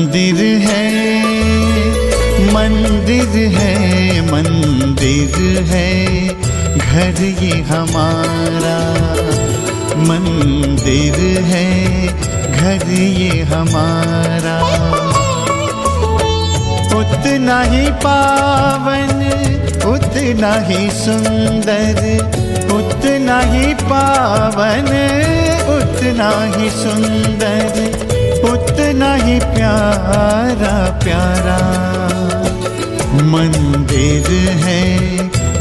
मंदिर है, मंदिर है, मंदिर है घर ये हमारा। मंदिर है घर ये हमारा। उतना ही पावन, उतना ही सुंदर, उतना ही पावन, उतना ही सुंदर, उतना ही प्यारा प्यारा। मंदिर है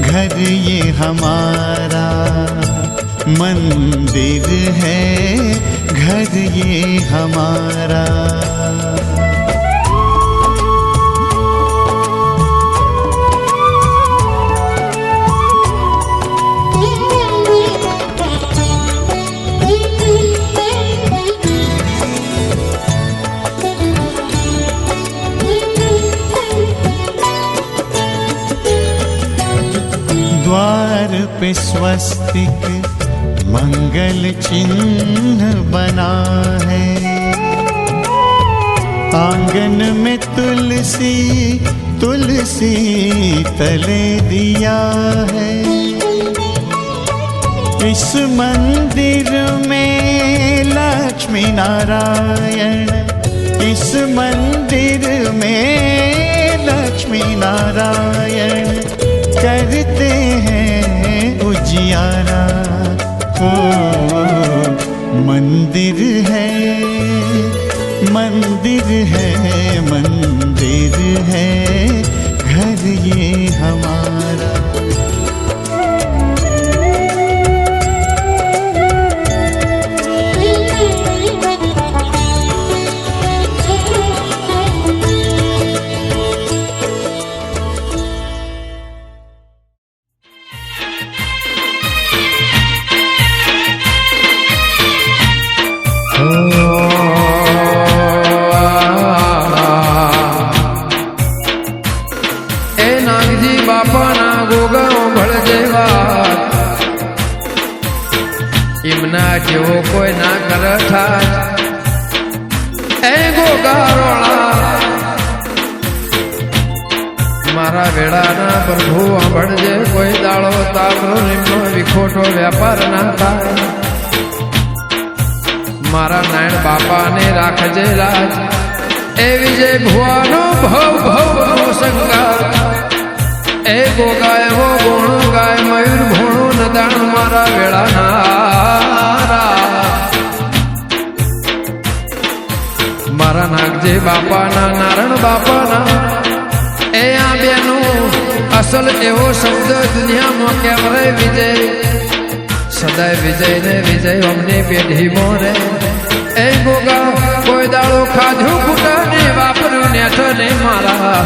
घर ये हमारा। मंदिर है घर ये हमारा। द्वार पे स्वस्तिक मंगल चिन्ह बना है। आंगन में तुलसी, तुलसी तले दिया है। इस मंदिर में लक्ष्मी नारायण, इस मंदिर में लक्ष्मी नारायण करते हैं उजियारा। ओ मंदिर है, मंदिर है, मंदिर है घर ये हमारा। જેવો કોઈ ના કર થાય એ ગોગારોળા મારા વેળાના પ્રભુ સાંભળજે કોઈ દાળો તાવરો નિમનો વિખોટો વેપાર ના થાય મારા નાયણ બાપાને રાખજે રાજ એ વિજય ભુવાનો ભવ ભવનો સંગાર એ ગોગા એવો ગુણ ગાય મયુર ભોણો નદાણ મારા વેળાના મારા નાગજે બાપાના નારણ બાપાના એ આ બેનું અસલ એવો શબ્દ દુનિયામાં કેવરે વિજય સદાય વિજય ને વિજય અમને પેઢી મોરે એ ગોગા કોઈ દાડો ખાધું ફૂટાને વાપર્યું નેઠ ને મારા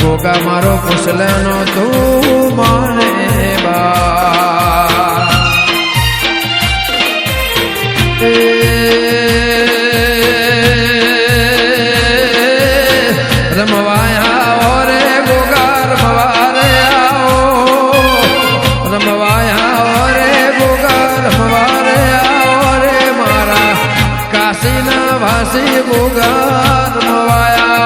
ગોગા મારો કુશલનો તું માને બા રમવાયા રે ગોગા રમવા રે આવો રમવાયા રે ગોગા રમવા રે આવો રે મારા કાશીના વાસી ગોગા રમવાયા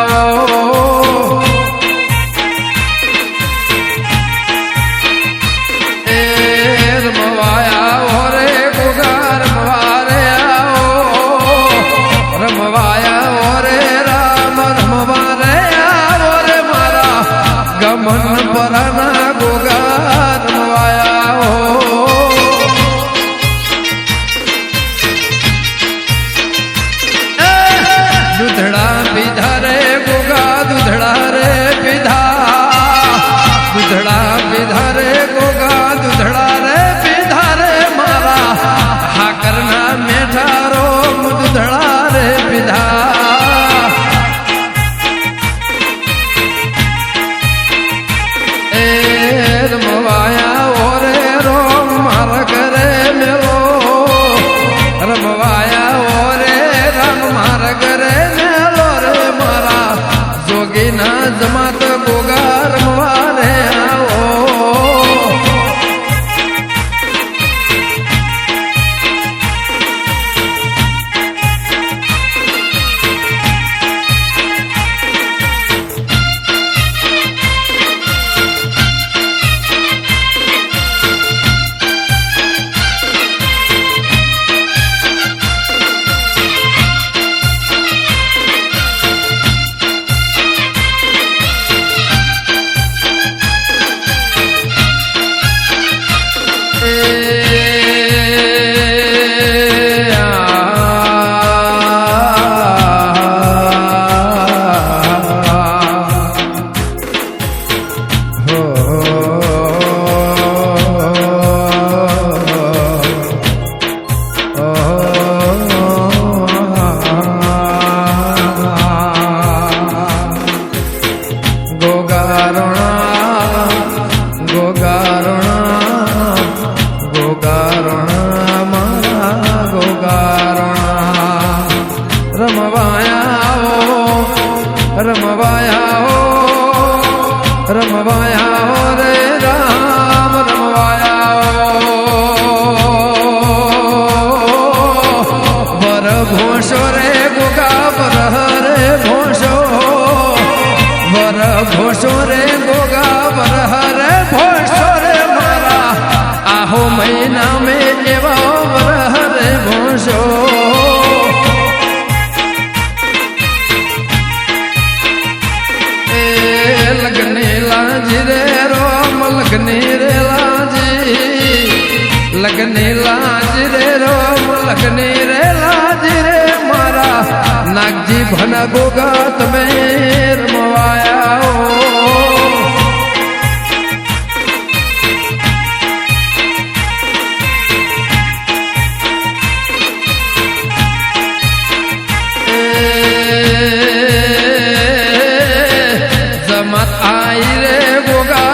મન પરાના ગોગા રમવાયા દૂધડા પીધા રે ગોગા દૂધડા રે પીધા દૂધડા પીધા રે ગોગા દૂધડા રે પીધા રે મારા હાકરના મેઠા રો દૂધડા રે પીધા રમવાયા હો રે રામ રમવાયા વર ભોષો રે ગોગા વર રે ભોષો વર ભોષો રે ગોગા વર રે ભોષો રે મારા આહો મહિના મેં એવા વર રે ભોષો લગને લાજી રે રોમ લગને રે લાજી લગને લાજી રે રોમ લગને રે લાજી રે મારા નાગજી ભન ગોગા તમે રમવાયા જમાત આઈ રે ગોગા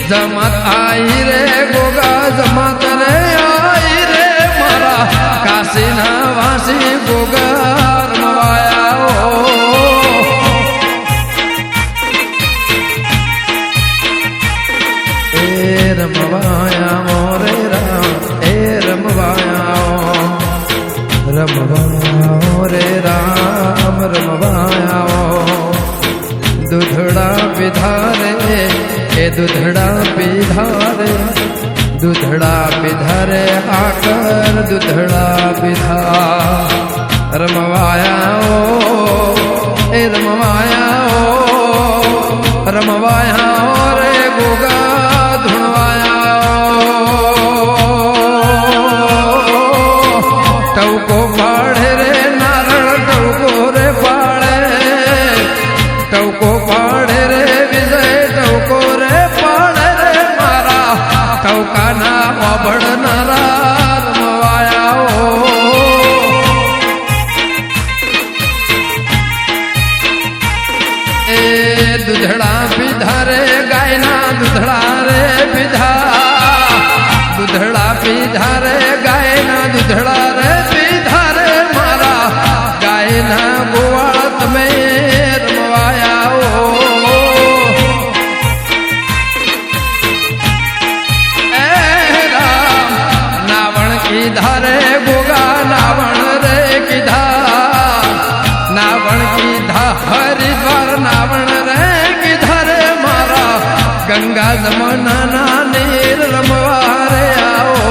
જમાત આઈ રે ગોગા જમાત રે આઈ રે મારા કાશીના વાસી ગોગા રમવાયા એ રમવાયા મોરે રામ એ રમવાયા રે રામ રમવાયા દૂધડા પીધા રે એ દૂધડા પીધા રે દૂધડા પીધા રે આકર દૂધડા પીધા રમવાયા એ રમવાયા રમવાયા રે ગોગા ધૂણવાયા ટવકો પાડે રે નારણ ટવકો રે પાડે ટવકો પાડે રે વિજય ટવકો રે પાડે રે મારા ટવકાના વાભડનારા રમવાયા એ દૂધડા પીધા રે ગાયના દૂધડા રે પીધા દૂધડા પીધા રે ગાયના દૂધડા રે પીધા રે મારા ગાયના ગોવાળ તમે રમવાયા એ રામ નાવણ કીધા રે ગોગા નાવણ રે કીધા નાવણ કીધા હરિદ્વાર નાવણ રે કીધા રે મારા ગંગા જમના નીર રમવા રે આવો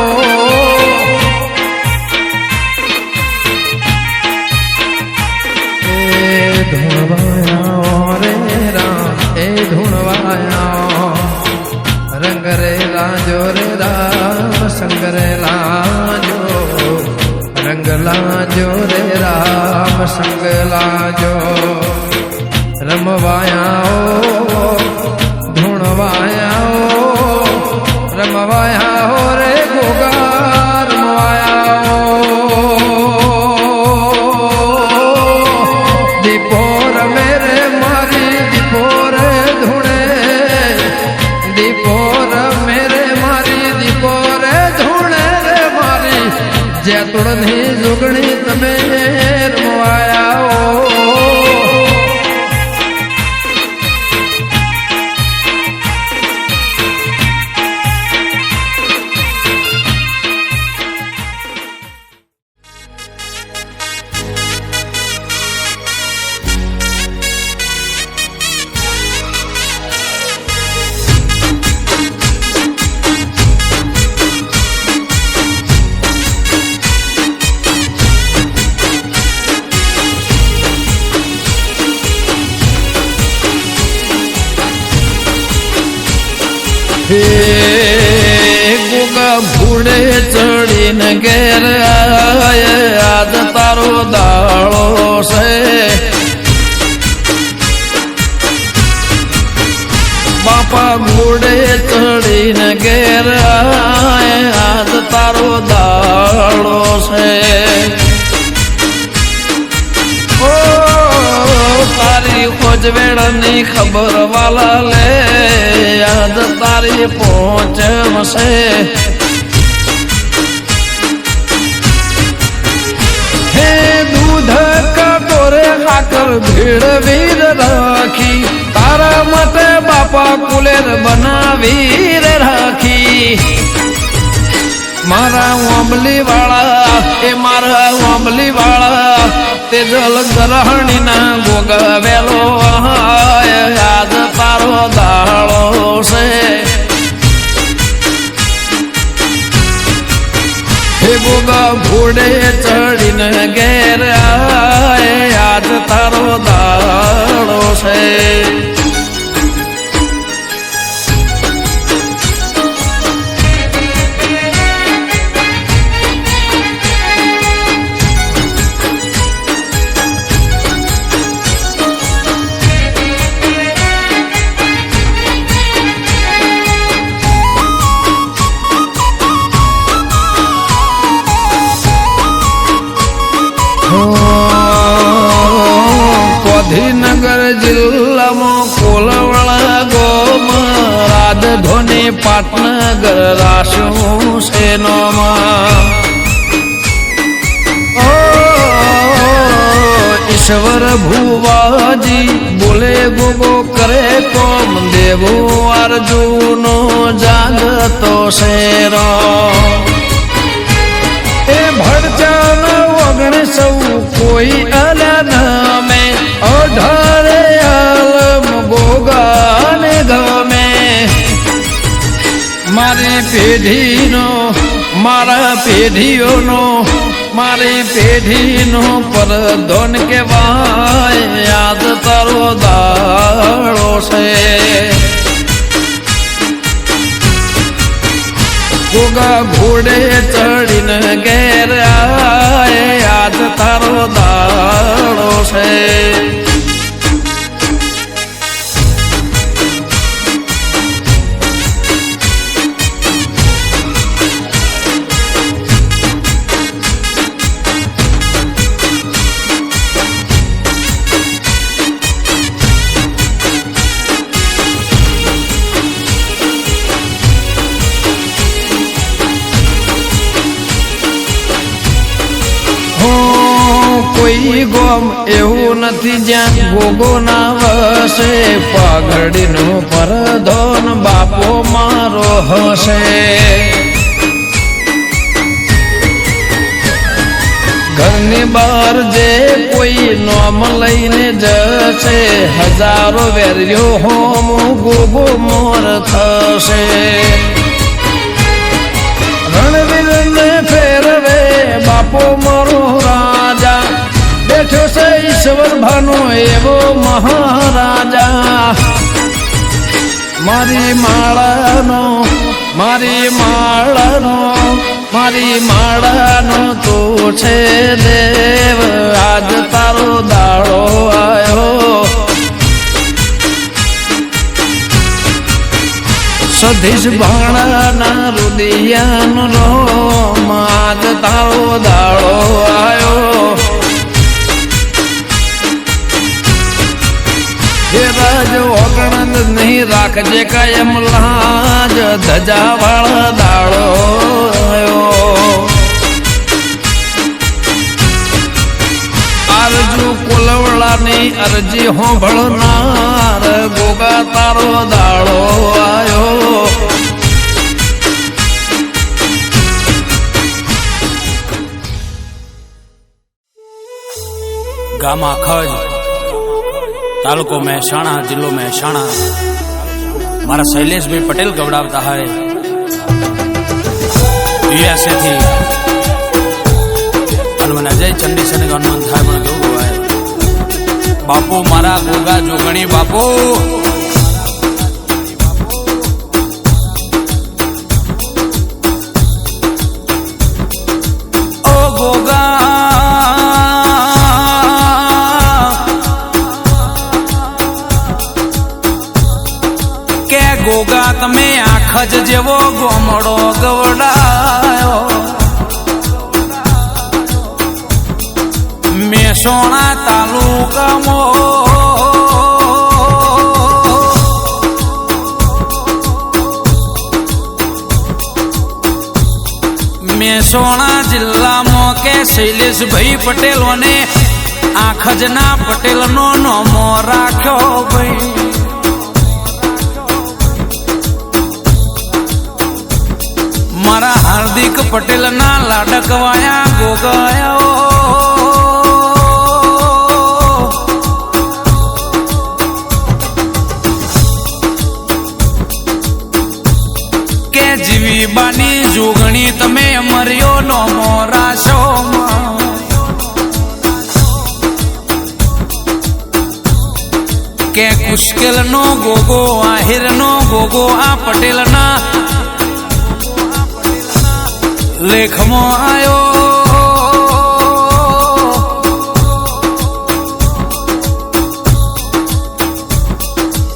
ધૂણવાયા રે રામ એ ધૂણવાયા રંગ રે લાજો રે રામ સંગ રે લાજો રંગ લાજો રે રામ સંગ લાજો રમવાયા ધૂણવાયા રમવાયા રે ગોગા રમવાયા દીપોર મેરે મારી દીપોર ધૂણે દીપોર મેરે મારી દીપોર ધૂણે રે મારી જેતુડની જોગણી તમે રમવાયા ગોગા ભૂડે ચડીને ઘેર આજ તારો દાળો છે બાપા ઘોડે ચડીને ઘેર આજ તારો દાળો છે તારી ખોજવેળની ખબર વાલા લે યાદ તારી પહોંચશે હે દૂધ કટોરે ભીડ વીર રાખી, તારા માટે બાપા કુલેર બનાવી રે રાખી. મારા ઓંબલી વાળા એ મારા ઓંબલી વાળા તે જલ ગ્રહણી ના ગોગવેલો યાદ તારો દાળો છે. હે ગોગા ઘોડે ચડીને ઘેર આય યાદ તારો દાળો છે. ગાંધીનગર જિલ્લામાં કોલવણા ગોમ રાજધોની પાટનગર રાશું સેનોમાં ઈશ્વર ભુવાજી બોલે ગોગો કરે કોમ દેવો અર્જુનો જાગતો શેરો. એ ભડચાન ઓગણીસો કોઈ અલ્યા નામે 18 આલમ ગોગાને ગમે. મારી પેઢીનો મારા પેઢીઓનો મારી પેઢીનો પરધોન કહેવાય યાદ તારો દાળો છે. ગોગા ઘોડે ચડીને ઘેર આય યાદ તારો દાળો છે. કોઈ ગોમ એવું નથી જ્યાં ગોગો ના વસે, પાઘડીનો પરધોન બાપો મારો હશે. ઘરની બહાર જે કોઈ નોમ લઈને જશે, હજારો વેર્યો હોમ ગોગો મોર થશે. રણવીરને ફેરવે બાપો મારો રાજા, બેઠો છે ઈશ્વર ભાનો એવો મહારાજા. મારી માળાનો મારી માળાનો મારી માળાનો તું છે દેવ આજ તારો દાડો આવ્યો. સધીશ ભાણાના રુદિયાનો રોમ આજ તારો દાડો આવ્યો. હે રાજ ઓગણંદ નહીં રાખજે કાયમ લાજ ધજા વાળા દાડો આવ્યો. આરજુ કોલવડાની અરજી હોંભળનાર ગોગા તારો દાડો આવ્યો. गामा खज तालुको महसाणा जिलो महसाणा मारा शैलेश भाई पटेल गवड़ावता है यूएसए थी मन अजय चंडी सन गणमन थाय पण गयो है बापू मारा गोगा जोगणी बापू ओ गोगा गोगा तमे आखज जेवो गोमड़ो गवड़ायो मेसोणा तालुका मो मेसोणा जिल्ला मो के शैलेश भाई पटेल ने आख ખજના પટેલ નો નોમો રાખ્યો ભાઈ મારા હાર્દિક પટેલ ના લાડકવાયા ગોગાયો કે જીવી બાની જોગણી તમે મર્યો નોમો રાશો કે કુશકેલ નો ગોગો આહિર નો ગોગો આ પટેલ ના લેખમાં આયો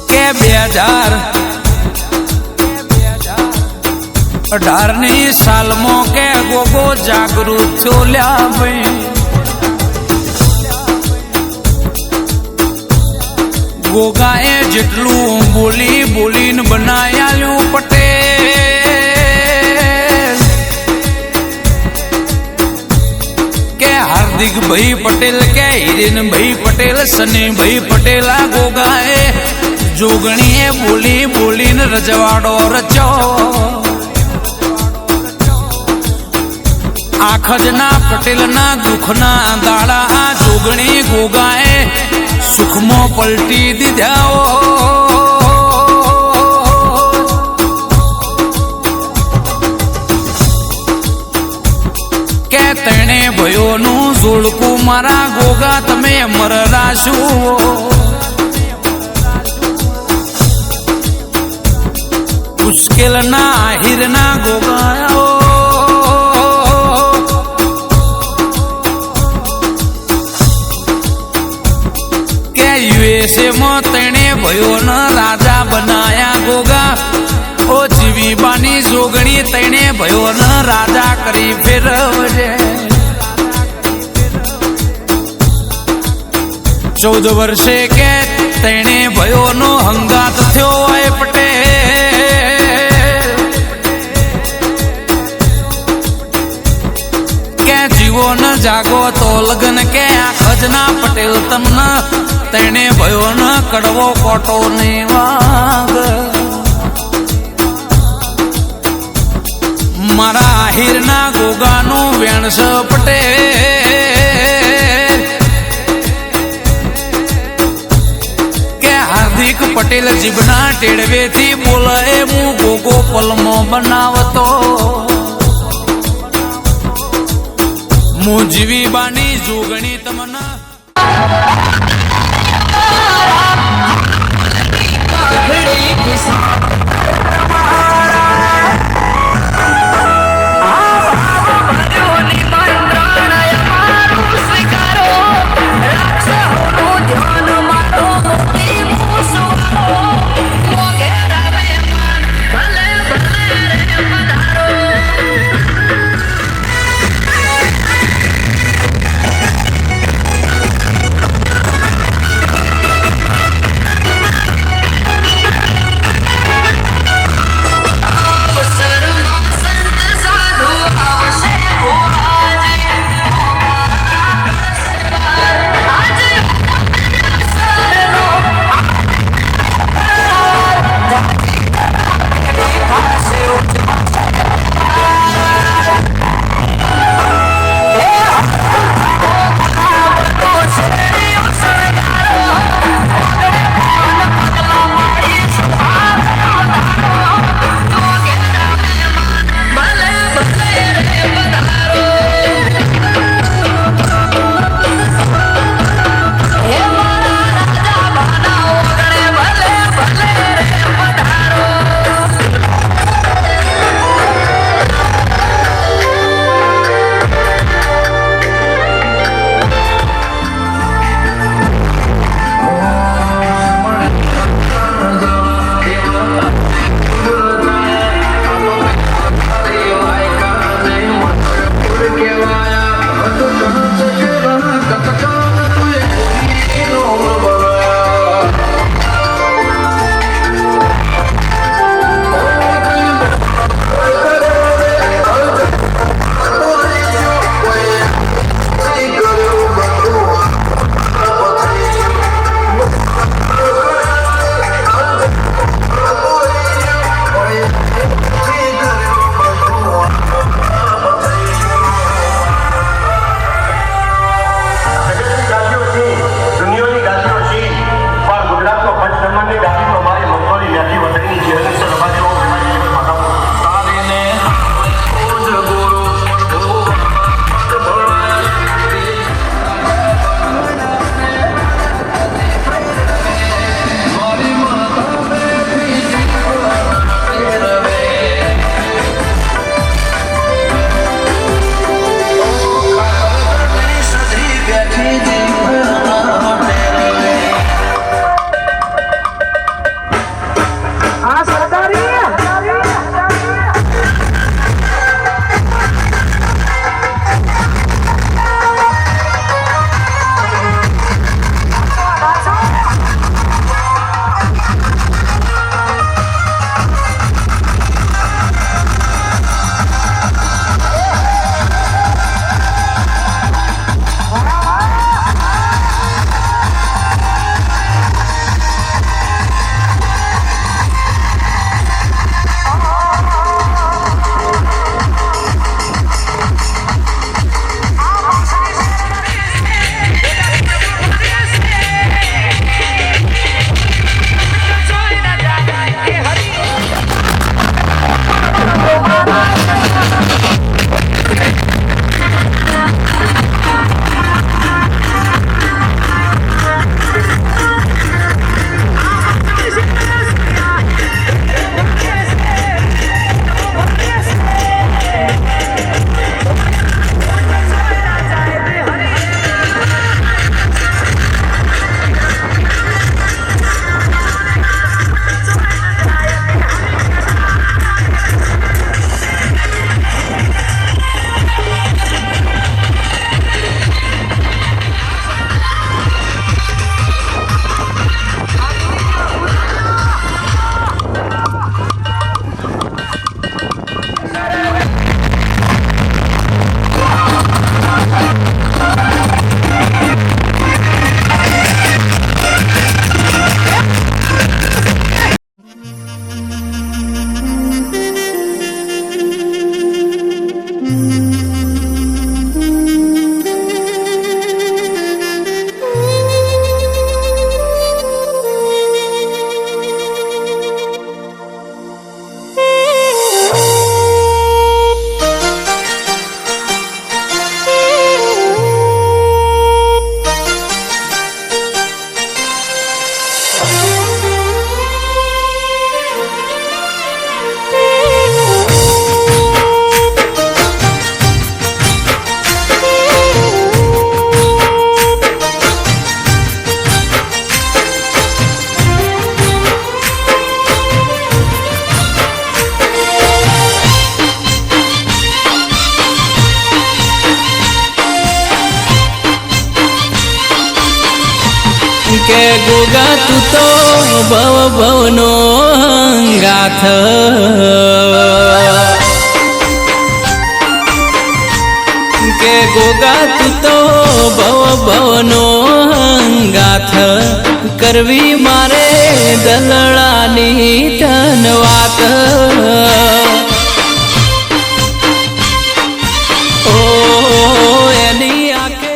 કે 2018 ની સાલમાં કે ગોગો જાગૃત થયો લ્યા ભાઈ ગોગાએ જેટલું બોલી બોલીને બનાયાલું પટેલ કે હાર્દિક ભાઈ પટેલ કે હિરેન ભાઈ પટેલ સની ભાઈ પટેલ આ ગોગાએ જોગણીએ બોલી બોલીને રજવાડો રચ્યો આ ખજના પટેલના દુઃખના દાડા આ જોગણી ગોગાએ સુખમાં પલટી દીધા કે તેણે ભયોનું જોડકું મારા ગોગા તમે મરરાશું મુશ્કેલ ના આહિર ના ગોગાઓ યુએસએ માં તેણે ભયો ન રાજા બનાયા ગોગા ઓ જીવી બાની જોગણી તેણે ભયો ન રાજા કરી ફેરવજે 14 વર્ષે કે તેણે ભયો નો હંગાત થયો હોય પટેલ કે જીવો ન જાગો તો લગન કે આ ખજના પટેલ તમને તેણે ભયો ન કડવો કોટો ને વાગ મારા આહિર ના ગોગાનું વેણસ પટેલ કે હાર્દિક પટેલ જીભના ટેડવેથી બોલે હું ગોગો પલમો બનાવતો હું જીવી બાની જોગણી તમને કે ગોગા તું તો ભવ ભવનો ગાથ કે ગોગા તું તો ભવ ભવનો ગાથ કરવી મારે દલડાની તન વાત ઓ એની આંખે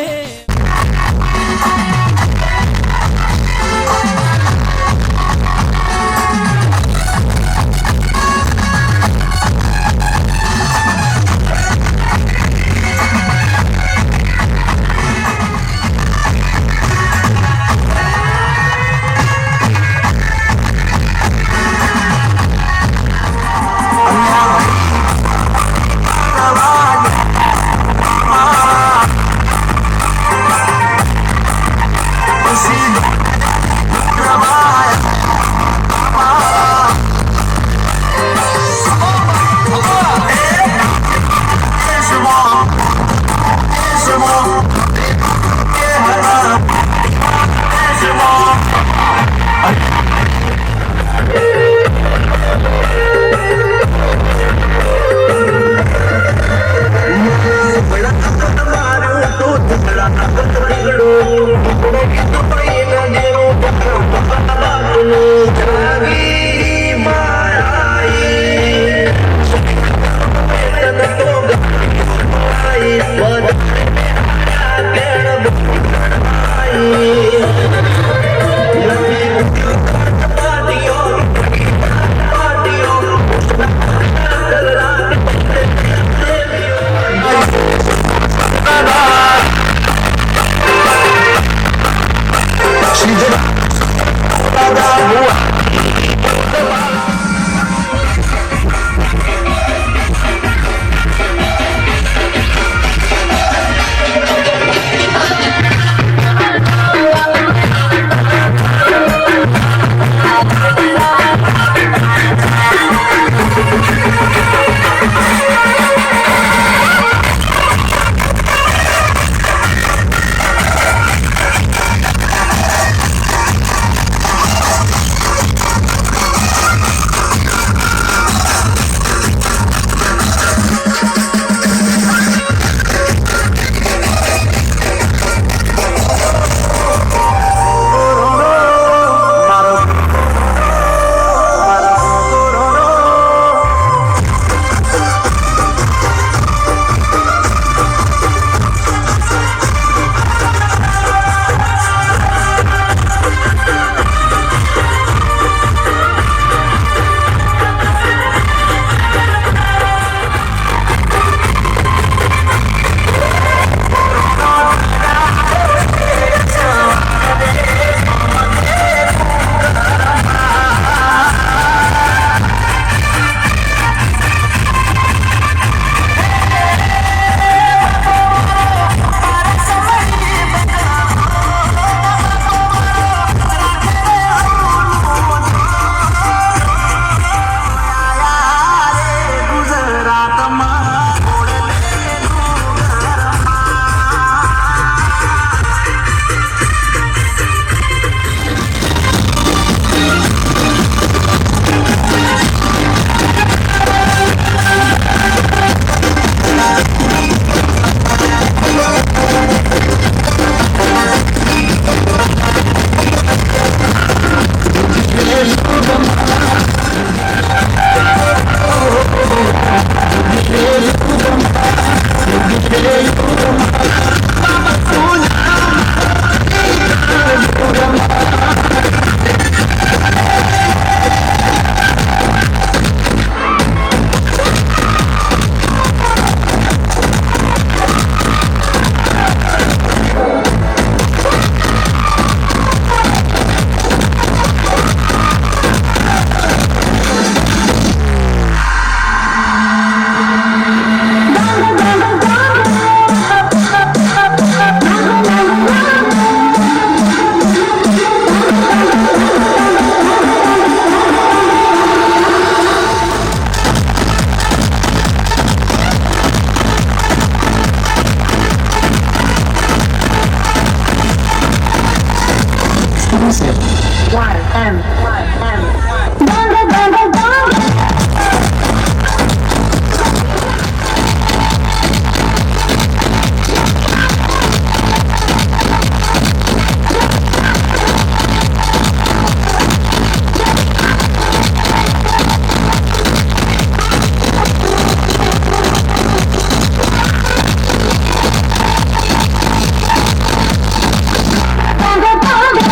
exclusive. 1M. Bongo, bongo, bongo. Bongo, bongo.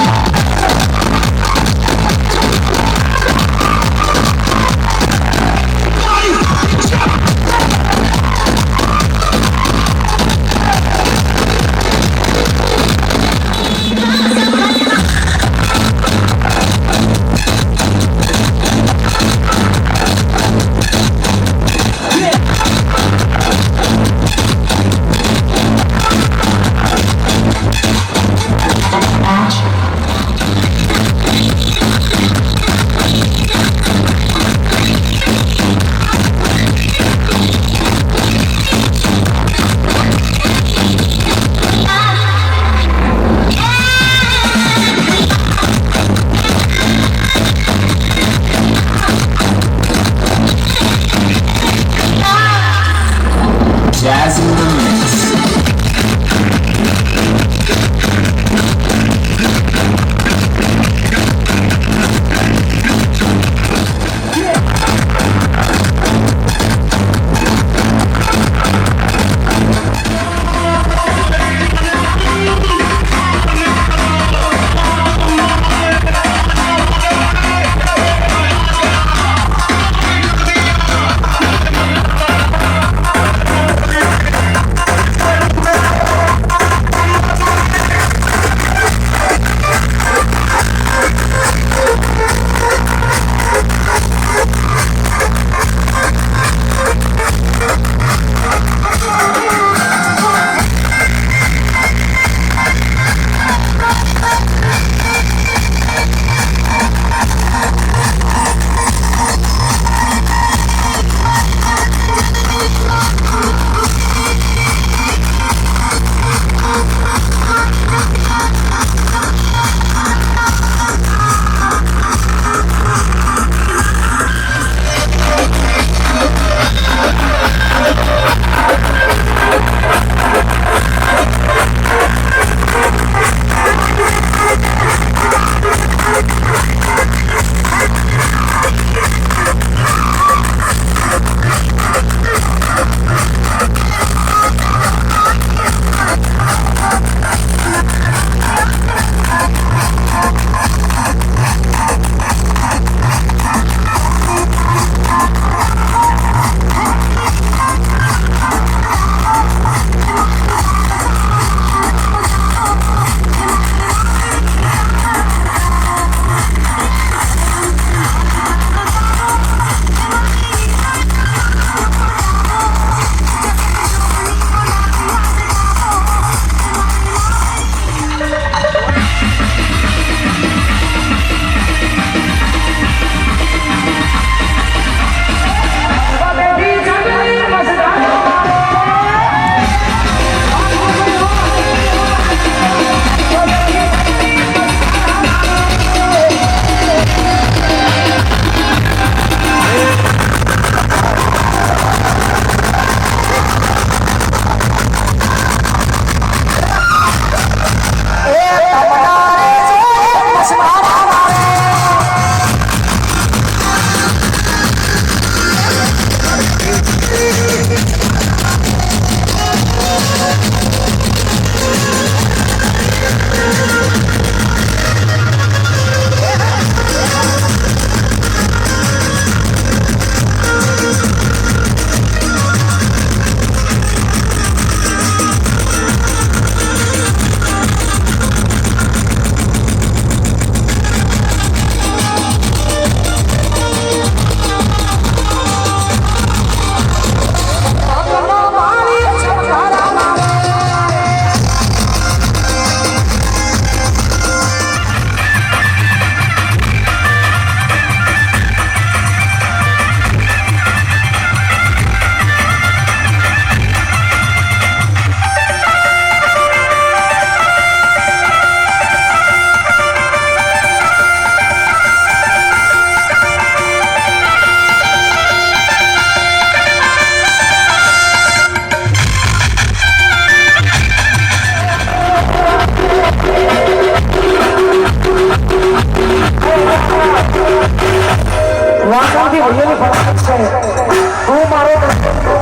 તું મારો કંઠો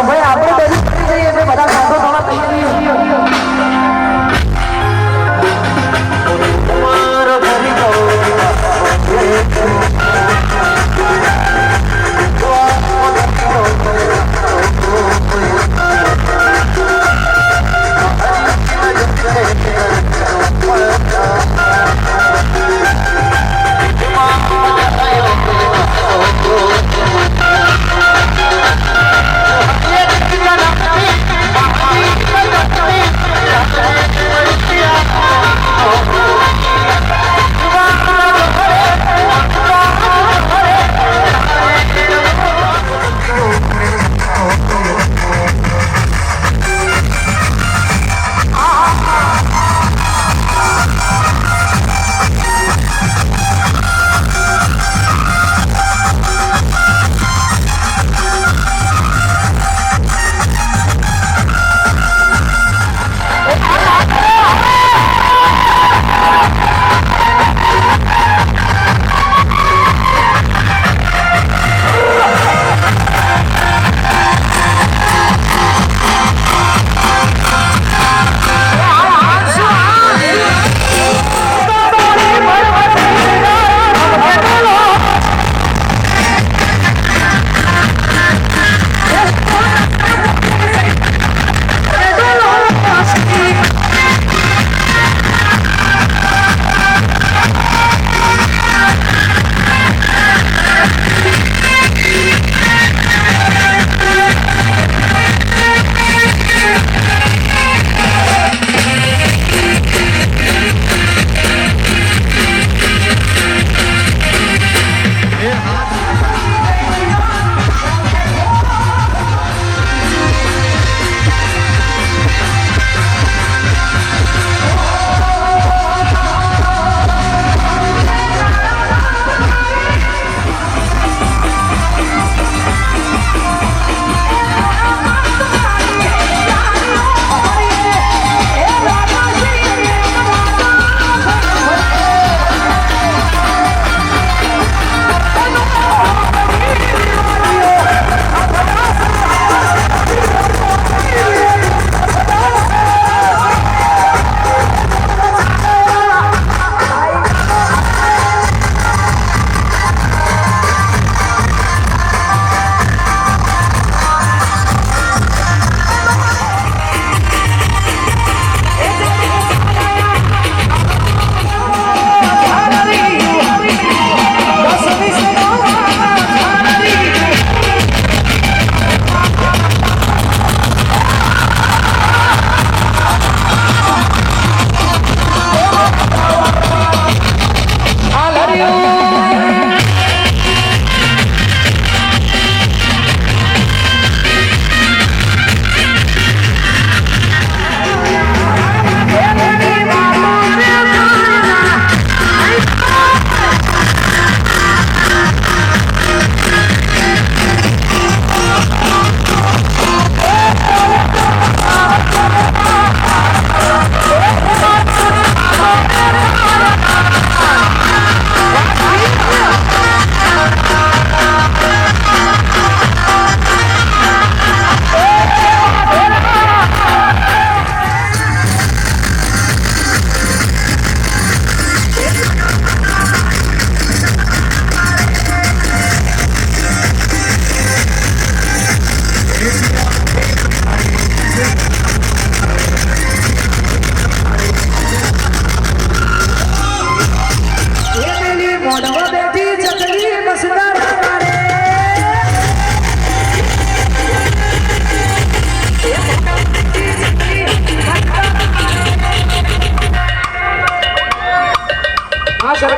ભાઈ આપણે બધી કરી દઈએ એટલે બધા કંઠો થોડા તૈયારી મારો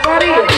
ઘરી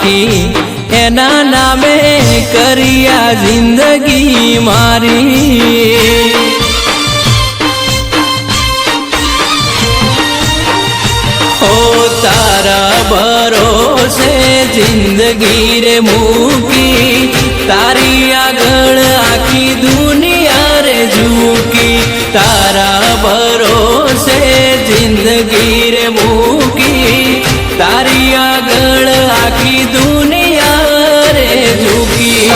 આખી એના નામે કરી આ જિંદગી મારી ઓ તારા ભરોસે જિંદગી રે મૂકી તારી આગળ આખી દુનિયા રે ઝૂકી તારા ભરોસે જિંદગી રે મૂકી તારી આગળ આખી દુનિયા રે ઝૂકી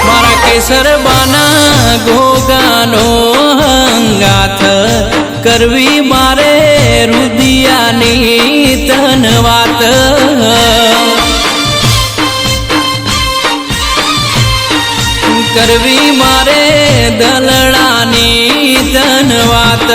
મારા કેસરબાના ગોગાનો હંગાથ કરવી મારે રુદિયાની તન વાત કરવી મારે દલડાની તન વાત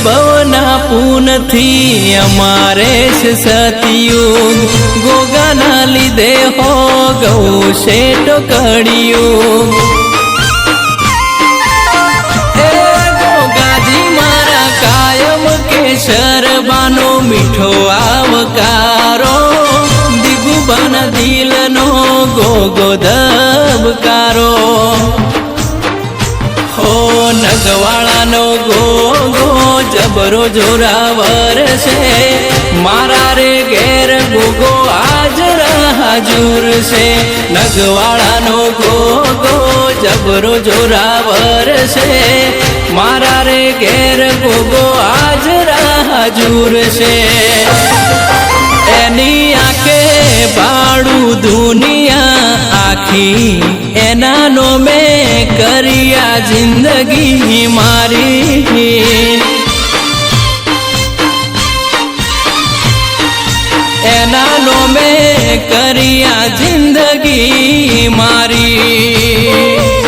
ભવના પૂનથી અમારે છે સતયુગ ગોગાના લીધે હો ગૌ શેઠો કડિયુગ એ ગોગાજી મારા કાયમ કેસરબાનો મીઠો આવકારો દિગુબાના દિલનો ગોગો ધબકારો હો નગવાળાનો ગોગો જબરો જોરાવર છે મારા રે ઘેર ગોગો હાજર હાજુર છે નગવાળાનો ગોગો જબરો જોરાવર છે મારા રે ઘેર ગોગો હાજર હાજુર છે એની આંખે બાળું દુનિયા આખી એના નો મેં કર્યા જિંદગી મારી એના નો મેં કર્યા જિંદગી મારી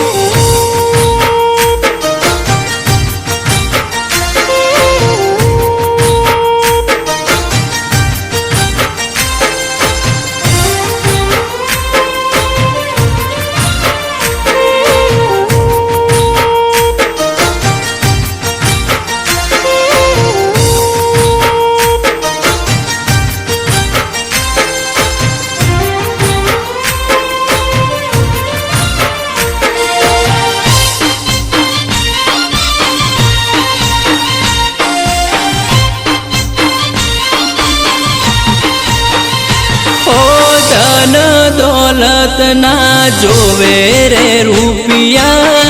દોલત ના જોવે રે રૂપિયા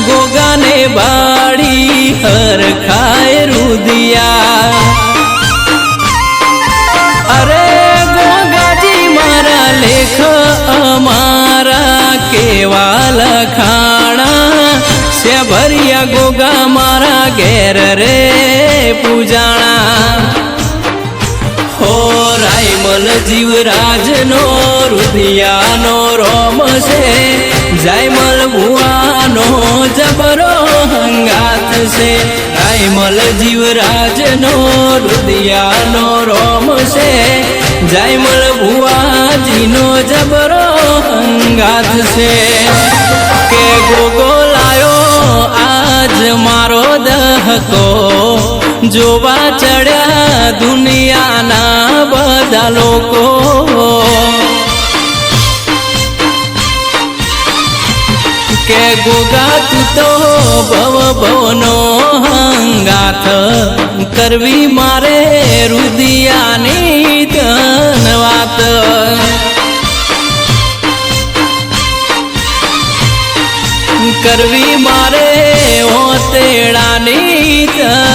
ગોગાને બાળી હર ખાય રુદિયા અરે ગોગાજી મારા લેખ અમારા કેવા લખાણા સે ભરિયા ગોગા મારા ઘેર રે પૂજાણા હો રાયમલ જીવરાજનો રુદિયાનો રોમ છે જાયમલ ભુવાનો જબરો હંગાત છે રાયમલ જીવરાજનો રુદિયાનો રોમ છે જાયમલ ભુવાજીનો જબરો હંગાત છે કે ગોગો લાયો આજ મારો દહકો જોવા ચડ્યા દુનિયાના બધા લોકો કે ગોગા તું તો ભવ ભવનો હંગાથ કરવી મારે રુદિયાની તન વાત કરવી મારે ઓતેડાની તન